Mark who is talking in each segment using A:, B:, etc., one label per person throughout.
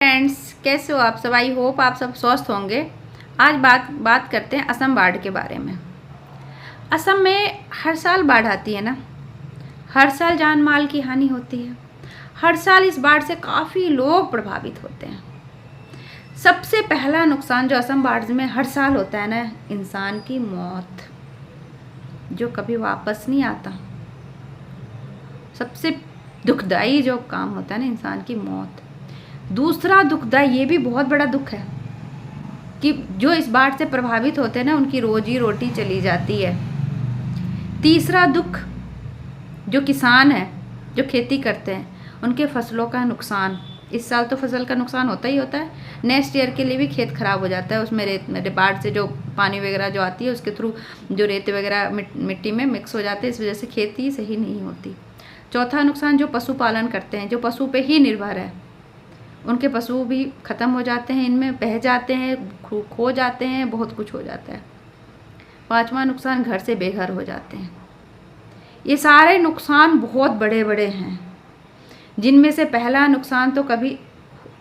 A: Friends, कैसे हो आप सब। आई होप आप सब स्वस्थ होंगे। आज बात करते हैं असम बाढ़ के बारे में। असम में हर साल बाढ़ आती है ना, हर साल जान माल की हानि होती है। हर साल इस बाढ़ से काफ़ी लोग प्रभावित होते हैं। सबसे पहला नुकसान जो असम बाढ़ में हर साल होता है ना, इंसान की मौत, जो कभी वापस नहीं आता। सबसे दुखदाई जो काम होता है ना, इंसान की मौत। दूसरा दुखदाई, ये भी बहुत बड़ा दुख है कि जो इस बाढ़ से प्रभावित होते हैं ना, उनकी रोजी रोटी चली जाती है। तीसरा दुख, जो किसान है, जो खेती करते हैं, उनके फसलों का नुकसान। इस साल तो फसल का नुकसान होता ही होता है, नेक्स्ट ईयर के लिए भी खेत खराब हो जाता है। उसमें रेत बाढ़ से जो पानी वगैरह जो आती है, उसके थ्रू जो रेत वगैरह मिट्टी में मिक्स हो जाते हैं, इस वजह से खेती सही नहीं होती। चौथा नुकसान, जो पशुपालन करते हैं, जो पशु पे ही निर्भर है, उनके पशु भी ख़त्म हो जाते हैं, इनमें बह जाते हैं, खो जाते हैं, बहुत कुछ हो जाता है। पांचवा नुकसान, घर से बेघर हो जाते हैं। ये सारे नुकसान बहुत बड़े बड़े हैं, जिनमें से पहला नुकसान तो कभी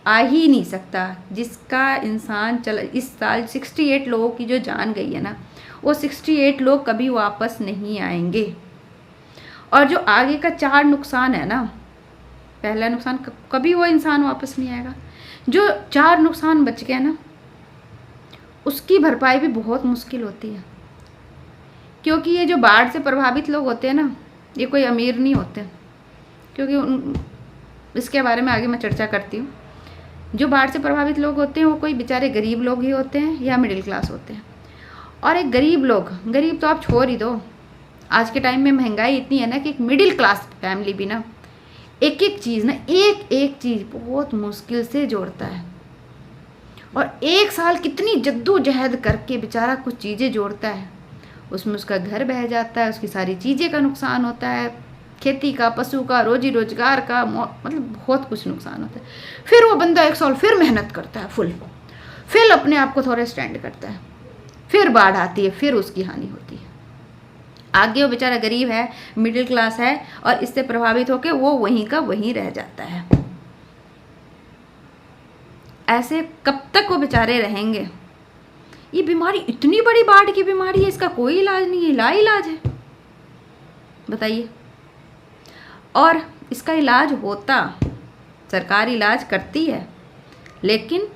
A: आ ही नहीं सकता, जिसका इंसान इस साल 68 लोगों की जो जान गई है ना, वो 68 लोग कभी वापस नहीं आएंगे। और जो आगे का 4 नुकसान है ना, पहला नुकसान कभी वो इंसान वापस नहीं आएगा। जो 4 नुकसान बच गए ना, उसकी भरपाई भी बहुत मुश्किल होती है, क्योंकि ये जो बाढ़ से प्रभावित लोग होते हैं ना, ये कोई अमीर नहीं होते, क्योंकि इसके बारे में आगे मैं चर्चा करती हूँ। जो बाढ़ से प्रभावित लोग होते हैं वो कोई बेचारे गरीब लोग ही होते हैं या मिडिल क्लास होते हैं। और एक गरीब तो आप छोड़ ही दो, आज के टाइम में महंगाई इतनी है ना कि एक मिडिल क्लास फैमिली भी ना एक एक चीज़ बहुत मुश्किल से जोड़ता है। और एक साल कितनी जद्दोजहद करके बेचारा कुछ चीज़ें जोड़ता है, उसमें उसका घर बह जाता है, उसकी सारी चीज़ें का नुकसान होता है, खेती का, पशु का, रोजी रोजगार का, मतलब बहुत कुछ नुकसान होता है। फिर वो बंदा एक साल फिर मेहनत करता है फुल, फिर अपने आप को थोड़ा स्टैंड करता है, फिर बाढ़ आती है, फिर उसकी हानि होती है। आगे वो बेचारा गरीब है, मिडिल क्लास है, और इससे प्रभावित होकर वो वहीं का वहीं रह जाता है। ऐसे कब तक वो बेचारे रहेंगे। ये बीमारी इतनी बड़ी बाढ़ की बीमारी है, इसका कोई इलाज नहीं है, लाइलाज है, बताइए। और इसका इलाज होता, सरकार इलाज करती है, लेकिन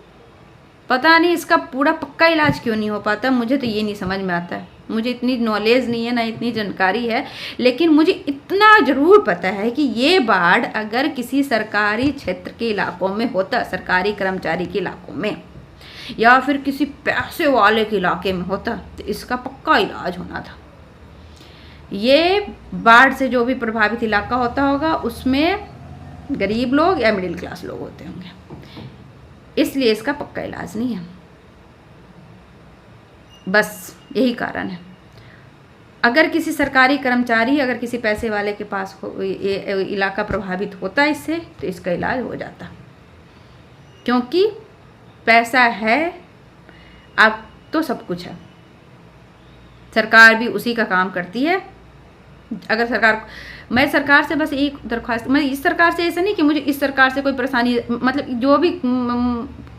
A: पता नहीं इसका पूरा पक्का इलाज क्यों नहीं हो पाता। मुझे तो ये नहीं समझ में आता है। मुझे इतनी नॉलेज नहीं है, ना इतनी जानकारी है, लेकिन मुझे इतना ज़रूर पता है कि ये बाढ़ अगर किसी सरकारी क्षेत्र के इलाकों में होता, सरकारी कर्मचारी के इलाकों में, या फिर किसी पैसे वाले के इलाके में होता, तो इसका पक्का इलाज होना था। ये बाढ़ से जो भी प्रभावित इलाका होता होगा, उसमें गरीब लोग या मिडिल क्लास लोग होते होंगे, इसलिए इसका पक्का इलाज नहीं है। बस यही कारण है। अगर किसी सरकारी कर्मचारी, अगर किसी पैसे वाले के पास ये इलाका प्रभावित होता इससे, तो इसका इलाज हो जाता, क्योंकि पैसा है, अब तो सब कुछ है। सरकार भी उसी का काम करती है। अगर मैं सरकार से बस एक दरख्वास्त, मैं इस सरकार से ऐसा नहीं कि मुझे इस सरकार से कोई परेशानी, मतलब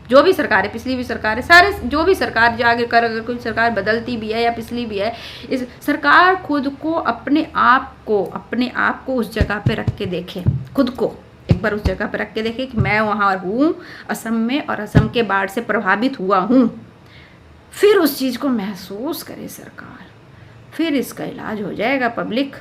A: जो भी सरकार है, पिछली भी सरकार है, सारे जो भी सरकार जो आगे कर, अगर कोई सरकार बदलती भी है या पिछली भी है, इस सरकार खुद को अपने आप को उस जगह पे रख के देखे, खुद को एक बार उस जगह पे रख के देखे कि मैं वहाँ हूँ असम में, और असम के बाढ़ से प्रभावित हुआ हूँ। फिर उस चीज़ को महसूस करे सरकार, फिर इसका इलाज हो जाएगा पब्लिक।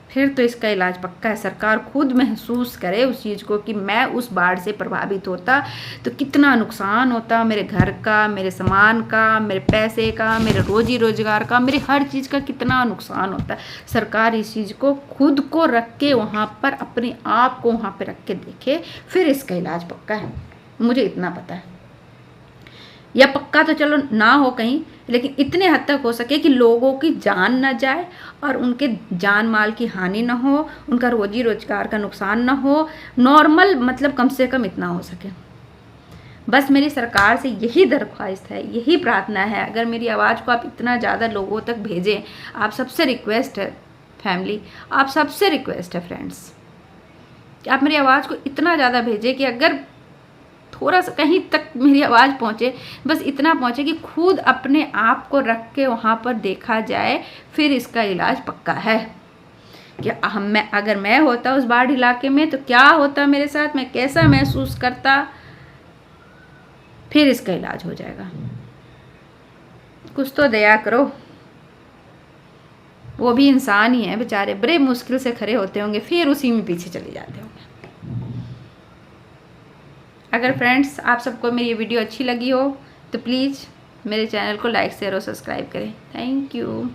A: फिर तो इसका इलाज पक्का है। सरकार खुद महसूस करे उस चीज़ को कि मैं उस बाढ़ से प्रभावित होता तो कितना नुकसान होता, मेरे घर का, मेरे सामान का, मेरे पैसे का, मेरे रोजी रोजगार का, मेरे हर चीज़ का कितना नुकसान होता। सरकार इस चीज़ को खुद को रख के वहाँ पर, अपने आप को वहाँ पर रख के देखे, फिर इसका इलाज पक्का है। मुझे इतना पता है। या पक्का तो चलो ना हो कहीं, लेकिन इतने हद तक हो सके कि लोगों की जान ना जाए और उनके जान माल की हानि ना हो, उनका रोजी रोजगार का नुकसान ना हो, नॉर्मल, मतलब कम से कम इतना हो सके। बस मेरी सरकार से यही दरख्वास्त है, यही प्रार्थना है। अगर मेरी आवाज़ को आप इतना ज़्यादा लोगों तक भेजें, आप सबसे रिक्वेस्ट है फैमिली, आप सबसे रिक्वेस्ट है फ्रेंड्स, कि आप मेरी आवाज़ को इतना ज़्यादा भेजें कि अगर थोड़ा सा कहीं तक मेरी आवाज़ पहुँचे, बस इतना पहुँचे कि खुद अपने आप को रख के वहाँ पर देखा जाए, फिर इसका इलाज पक्का है। कि अगर मैं होता उस बाढ़ इलाके में तो क्या होता मेरे साथ, मैं कैसा महसूस करता, फिर इसका इलाज हो जाएगा। कुछ तो दया करो। वो भी इंसान ही है बेचारे, बड़े मुश्किल से खड़े होते होंगे, फिर उसी में पीछे चले जाते होंगे। अगर फ्रेंड्स आप सबको मेरी ये वीडियो अच्छी लगी हो तो प्लीज़ मेरे चैनल को लाइक शेयर और सब्सक्राइब करें। Thank you.